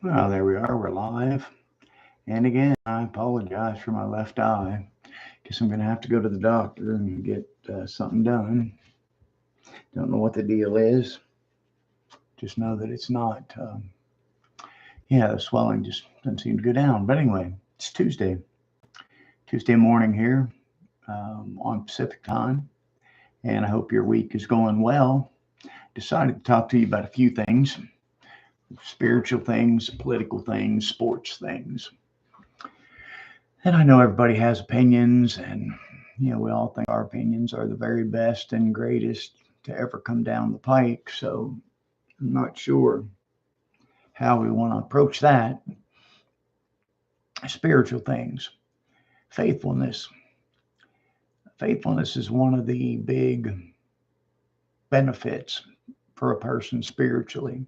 Well, there we are. We're live. And again, I apologize for my left eye. Guess I'm going to have to go to the doctor and get something done. Don't know what the deal is. Just know that it's not. The swelling just doesn't seem to go down. But anyway, it's Tuesday morning here on Pacific time. And I hope your week is going well. Decided to talk to you about a few things: spiritual things, political things, sports things. And I know everybody has opinions, and we all think our opinions are the very best and greatest to ever come down the pike. So I'm not sure how we want to approach that. Spiritual things, faithfulness. Faithfulness is one of the big benefits for a person spiritually.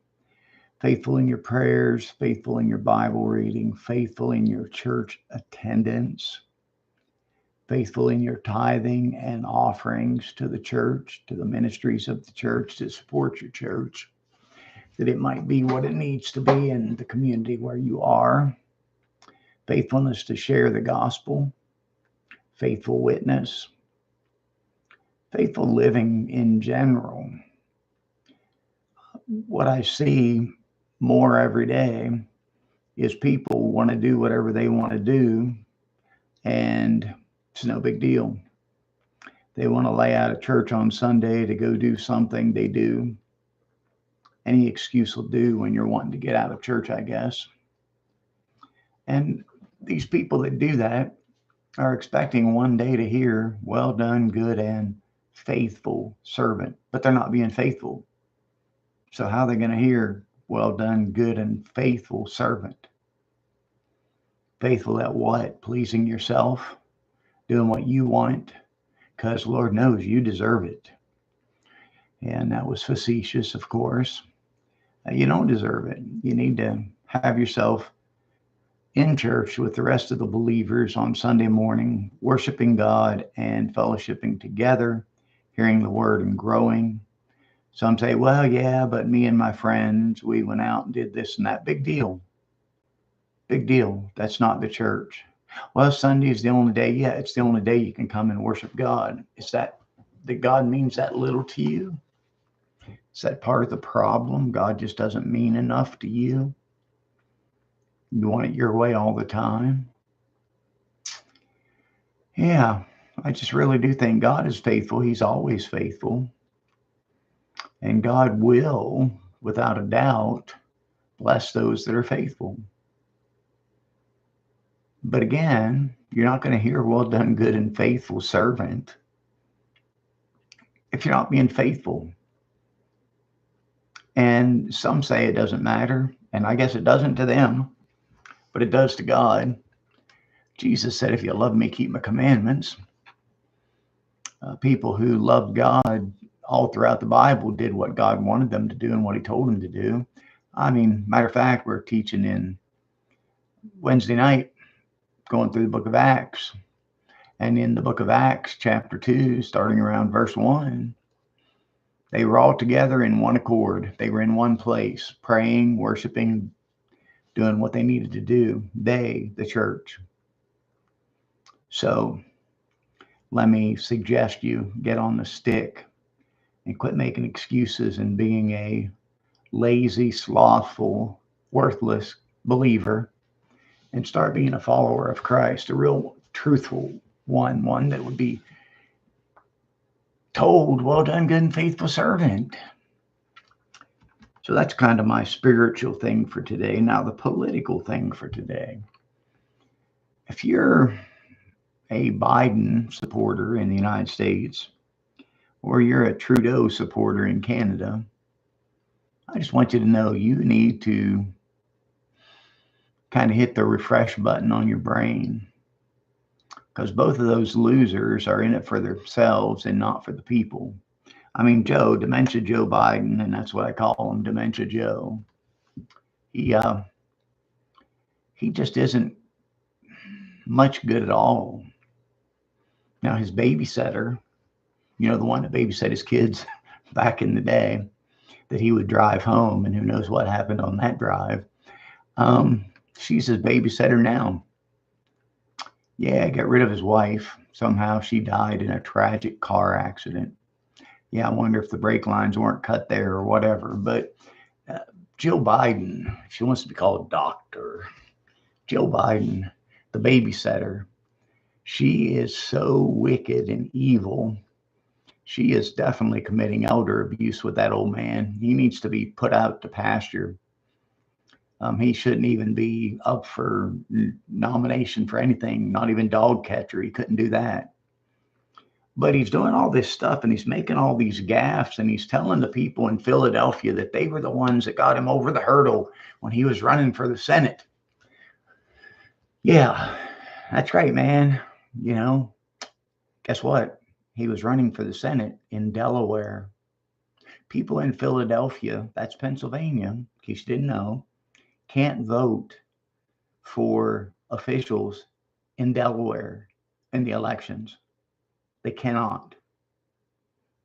Faithful in your prayers, faithful in your Bible reading, faithful in your church attendance, faithful in your tithing and offerings to the church, to the ministries of the church, to support your church, that it might be what it needs to be in the community where you are. Faithfulness to share the gospel, faithful witness, faithful living in general. What I see more every day is people want to do whatever they want to do, and it's no big deal. They want to lay out of church on Sunday to go do something, they do. Any excuse will do when you're wanting to get out of church, I guess. And these people that do that are expecting one day to hear, "Well done, good and faithful servant," but they're not being faithful. So, how are they going to hear, "Well done, good and faithful servant"? Faithful at what? Pleasing yourself, doing what you want, because Lord knows you deserve it. And that was facetious, of course. You don't deserve it. You need to have yourself in church with the rest of the believers on Sunday morning, worshiping God and fellowshipping together, hearing the word and growing. Some say, "Well, yeah, but me and my friends, we went out and did this and that." Big deal. Big deal. That's not the church. Well, Sunday is the only day. Yeah, it's the only day you can come and worship God. Is that God means that little to you? Is that part of the problem? God just doesn't mean enough to you? You want it your way all the time? Yeah, I just really do think God is faithful. He's always faithful. And God will, without a doubt, bless those that are faithful. But again, you're not going to hear, "Well done, good and faithful servant," if you're not being faithful. And some say it doesn't matter. And I guess it doesn't to them, but it does to God. Jesus said, "If you love me, keep my commandments." People who loved God all throughout the Bible did what God wanted them to do and what he told them to do. I mean, matter of fact, we're teaching in Wednesday night, going through the book of Acts. And in the book of Acts, chapter 2, starting around verse 1, they were all together in one accord. They were in one place, praying, worshiping, doing what they needed to do. They, the church. So let me suggest you get on the stick and quit making excuses and being a lazy, slothful, worthless believer, and start being a follower of Christ, a real truthful one that would be told, "Well done, good and faithful servant." So that's kind of my spiritual thing for today. Now, the political thing for today. If you're a Biden supporter in the United States, or you're a Trudeau supporter in Canada, I just want you to know you need to kind of hit the refresh button on your brain, because both of those losers are in it for themselves and not for the people. I mean, Dementia Joe Biden, and that's what I call him, Dementia Joe. He uh, he just isn't much good at all. Now his babysitter, the one that babysat his kids back in the day, that he would drive home, and who knows what happened on that drive. She's his babysitter now. Yeah, got rid of his wife. Somehow she died in a tragic car accident. Yeah, I wonder if the brake lines weren't cut there or whatever. But uh, Jill Biden, she wants to be called doctor. Jill Biden, the babysitter, she is so wicked and evil. She is definitely committing elder abuse with that old man. He needs to be put out to pasture. He shouldn't even be up for nomination for anything, not even dog catcher. He couldn't do that. But he's doing all this stuff and he's making all these gaffes and he's telling the people in Philadelphia that they were the ones that got him over the hurdle when he was running for the Senate. Yeah, that's right, man. You know, guess what? He was running for the Senate in Delaware. People in Philadelphia, that's Pennsylvania, in case you didn't know, can't vote for officials in Delaware in the elections. They cannot.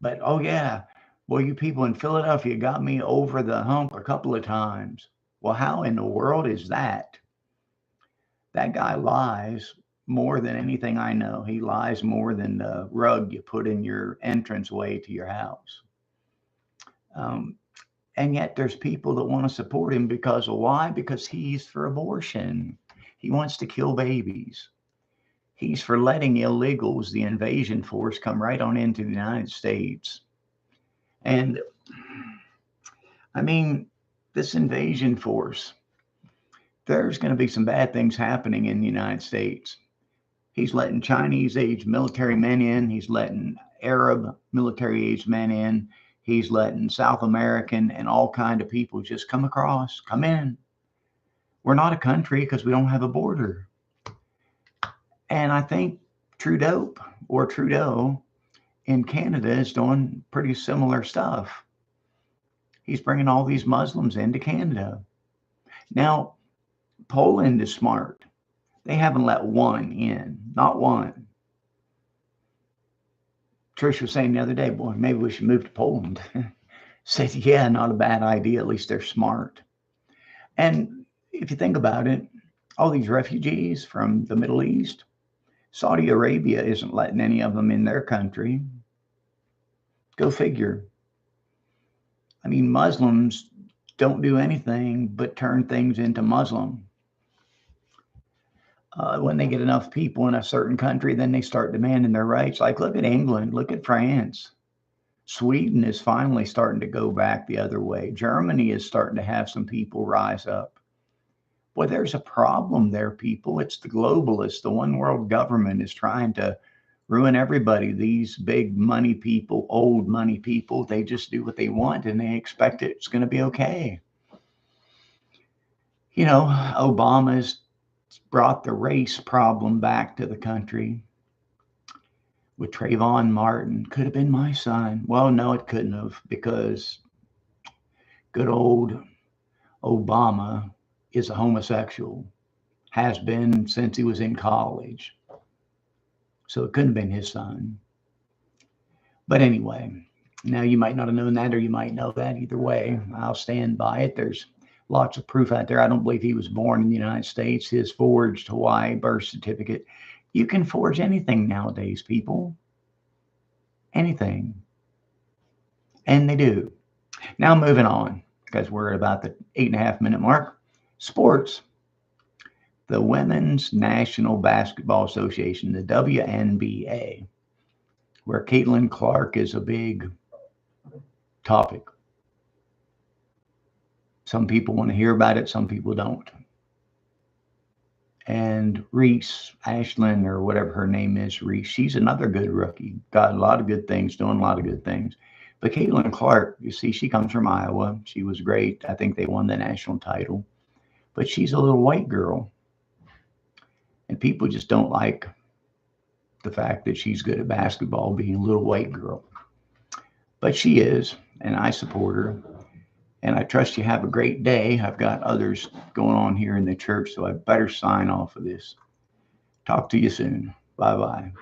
But oh yeah, well, you people in Philadelphia got me over the hump a couple of times. Well, how in the world is that? That guy lies more than anything I know. He lies more than the rug you put in your entranceway to your house. Um, and yet there's people that want to support him because of why? Because he's for abortion. He wants to kill babies. He's for letting illegals, the invasion force, come right on into the United States. And I mean, this invasion force, there's going to be some bad things happening in the United States. He's letting Chinese age military men in. He's letting Arab military age men in. He's letting South American and all kind of people just come across, come in. We're not a country because we don't have a border. And I think Trudeau in Canada is doing pretty similar stuff. He's bringing all these Muslims into Canada. Now, Poland is smart. They haven't let one in, not one. Trish was saying the other day, boy, maybe we should move to Poland. Said, yeah, not a bad idea. At least they're smart. And if you think about it, all these refugees from the Middle East, Saudi Arabia isn't letting any of them in their country. Go figure. I mean, Muslims don't do anything but turn things into Muslim. When they get enough people in a certain country, then they start demanding their rights. Like, look at England, look at France. Sweden is finally starting to go back the other way. Germany is starting to have some people rise up. Boy, there's a problem there, people. It's the globalists. The one world government is trying to ruin everybody. These big money people, old money people, they just do what they want and they expect it's going to be okay. You know, Obama's brought the race problem back to the country with Trayvon Martin. Could have been my son. Well, no, it couldn't have, because good old Obama is a homosexual, has been since he was in college. So it couldn't have been his son. But anyway, now you might not have known that, or you might know that. Either way, I'll stand by it. There's lots of proof out there. I don't believe he was born in the United States. His forged Hawaii birth certificate. You can forge anything nowadays, people. Anything. And they do. Now moving on, because we're at about the 8.5 minute mark. Sports. The Women's National Basketball Association, the WNBA, where Caitlin Clark is a big topic. Some people want to hear about it, some people don't. And Reese, Ashlyn, or whatever her name is, Reese, she's another good rookie. Got a lot of good things, doing a lot of good things. But Caitlin Clark, you see, she comes from Iowa. She was great. I think they won the national title. But she's a little white girl. And people just don't like the fact that she's good at basketball, being a little white girl. But she is, and I support her. And I trust you have a great day. I've got others going on here in the church, so I better sign off of this. Talk to you soon. Bye-bye.